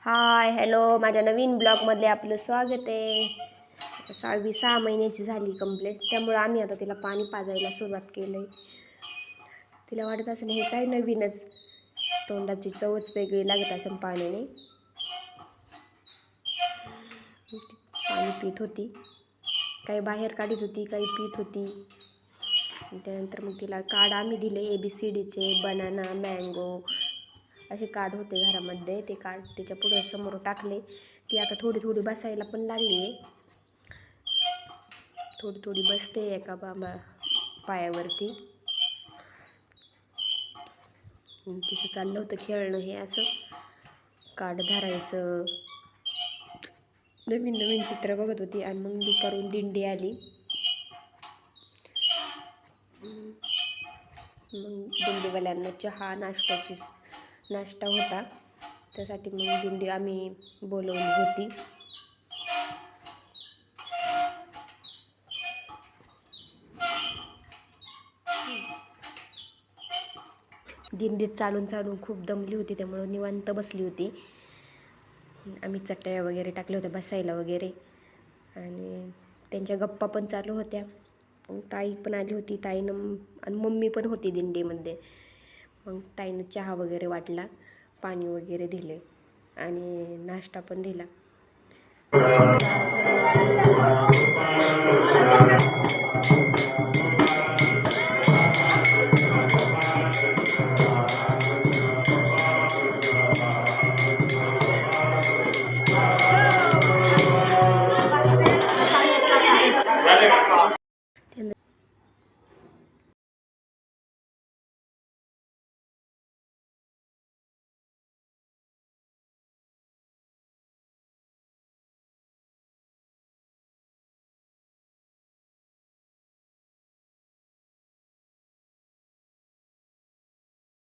Hi hello, माझ्या नवीन ब्लॉगमध्ये आपलं स्वागत आहे. आता 6 महिन्याची झाली कंप्लीट, त्यामुळे आम्ही आता तिला पाणी पाजायला सुरुवात केलं आहे. तिला वाटत असेल हे काय नवीनच, तोंडाची चवच वेगळी लागत असेल पाण्याने. पाणी पित होती, काही बाहेर काढत होती, काही पित होती. त्यानंतर मग तिला कार्ड आम्ही दिले ABCDचे, बनाना, मँगो असे कार्ड होते घरामध्ये. ते कार्ड तिच्या पुढे समोर टाकले. ती आता थोडी थोडी बसायला पण लागली आहे. थोडी थोडी बसते एका पायावरती. तिचं चाललं होतं खेळणं, हे असं कार्ड धरायचं, नवीन नवीन चित्र बघत होती. आणि मग दुपारून दिंडी आली. मग दिंडीवाल्यांना चहा नाश्ता होता, त्यासाठी मग दिंडी आम्ही बोलवली होती. दिंडीत चालून खूप दमली होती, त्यामुळे निवांत बसली होती. आम्ही चटया वगैरे टाकल्या होत्या बसायला वगैरे, आणि त्यांच्या गप्पा पण चालू होत्या. ताई पण आली होती, ताईनं आणि मम्मी पण होती दिंडीमध्ये. मग ताईनं चहा वगैरे वाटला, पाणी वगैरे दिले आणि नाश्ता पण दिला.